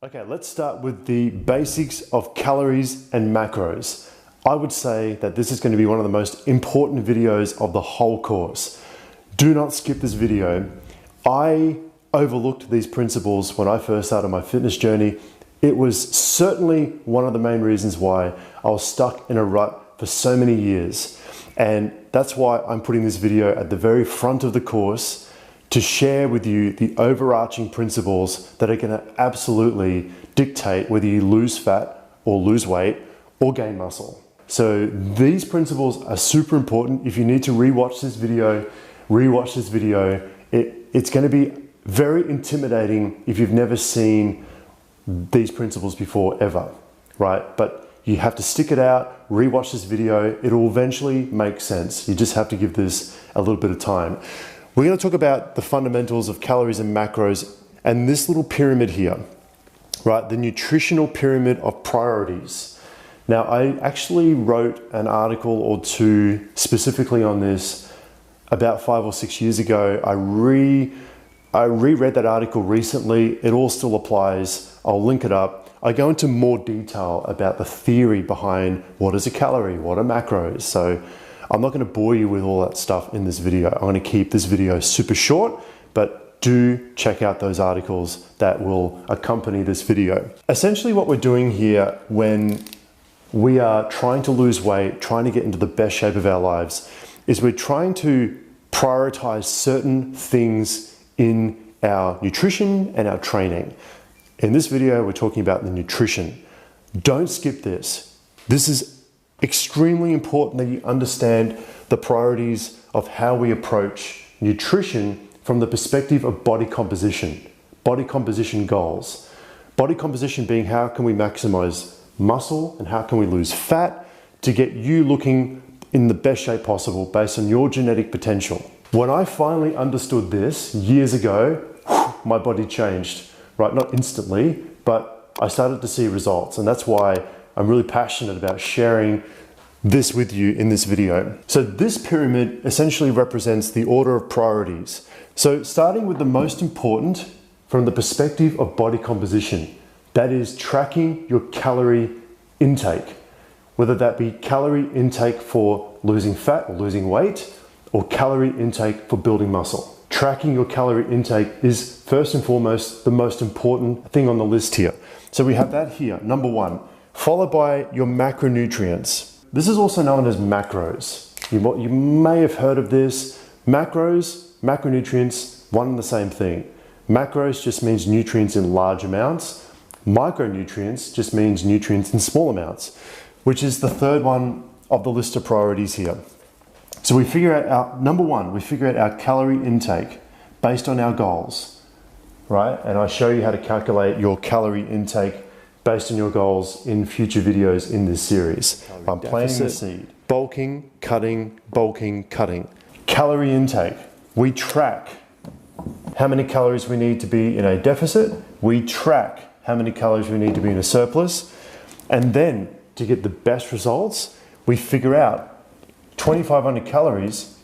Okay, let's start with the basics of calories and macros. I would say that this is going to be one of the most important videos of the whole course. Do not skip this video. I overlooked these principles when I first started my fitness journey. It was certainly one of the main reasons why I was stuck in a rut for so many years. And that's why I'm putting this video at the very front of the course to share with you the overarching principles that are going to absolutely dictate whether you lose fat or lose weight or gain muscle. So these principles are super important. If you need to rewatch this video, it's going to be very intimidating if you've never seen these principles before ever, right? But you have to stick it out, rewatch this video. It'll eventually make sense. You just have to give this a little bit of time. We're going to talk about the fundamentals of calories and macros and this little pyramid here, right? The nutritional pyramid of priorities. Now, I actually wrote an article or two specifically on this about 5 or 6 years ago. I reread that article recently. It all still applies. I'll link it up. I go into more detail about the theory behind what is a calorie, what are macros. So I'm not going to bore you with all that stuff in this video. I'm going to keep this video super short, but do check out those articles that will accompany this video. Essentially what we're doing here when we are trying to lose weight, trying to get into the best shape of our lives, is we're trying to prioritize certain things in our nutrition and our training. In this video, we're talking about the nutrition. Don't skip this. This is extremely important that you understand the priorities of how we approach nutrition from the perspective of body composition goals. Body composition being how can we maximize muscle and how can we lose fat to get you looking in the best shape possible based on your genetic potential. When I finally understood this years ago, my body changed, right? Not instantly, but I started to see results, and that's why I'm really passionate about sharing this with you in this video. So this pyramid essentially represents the order of priorities. So starting with the most important from the perspective of body composition, that is tracking your calorie intake, whether that be calorie intake for losing fat or losing weight, or calorie intake for building muscle. Tracking your calorie intake is first and foremost the most important thing on the list here. So we have that here, number one, followed by your macronutrients. This is also known as macros. You may have heard of this. Macros, macronutrients, one and the same thing. Macros just means nutrients in large amounts. Micronutrients just means nutrients in small amounts, which is the third one of the list of priorities here. So we figure out number one, we figure out our calorie intake based on our goals, right? And I show you how to calculate your calorie intake based on your goals in future videos in this series. I'm planting the seed. Bulking, cutting, bulking, cutting. Calorie intake. We track how many calories we need to be in a deficit. We track how many calories we need to be in a surplus. And then to get the best results, we figure out 2,500 calories.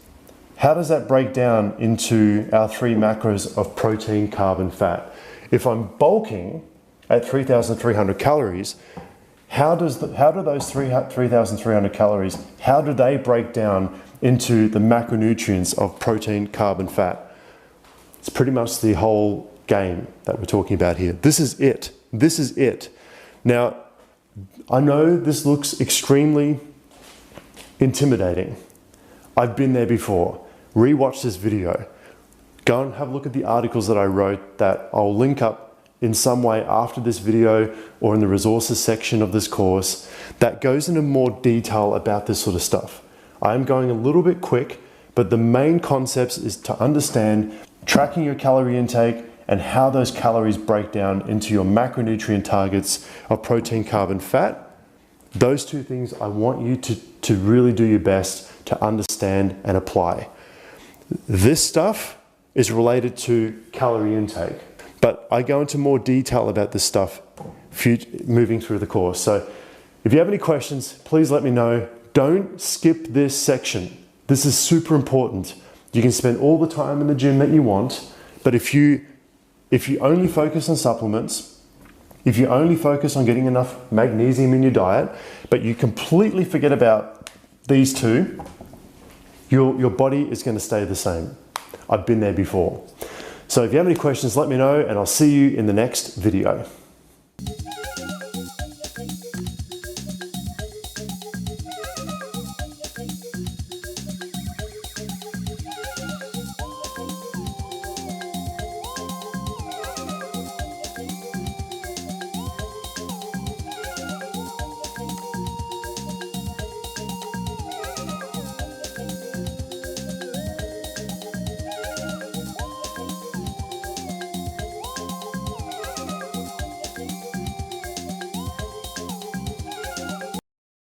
How does that break down into our 3 macros of protein, carb, and fat? If I'm bulking at 3,300 calories, how do those 3,300 calories, how do they break down into the macronutrients of protein, carb, and fat? It's pretty much the whole game that we're talking about here. This is it. This is it. Now, I know this looks extremely intimidating. I've been there before. Rewatch this video. Go and have a look at the articles that I wrote that I'll link up in some way after this video or in the resources section of this course that goes into more detail about this sort of stuff. I'm going a little bit quick, but the main concepts is to understand tracking your calorie intake and how those calories break down into your macronutrient targets of protein, carb, and fat. Those two things I want you to really do your best to understand and apply. This stuff is related to calorie intake, but I go into more detail about this stuff moving through the course. So if you have any questions, please let me know. Don't skip this section. This is super important. You can spend all the time in the gym that you want, but if you only focus on supplements, If you only focus on getting enough magnesium in your diet, but you completely forget about these two, your body is going to stay the same. I've been there before. So if you have any questions, let me know, and I'll see you in the next video.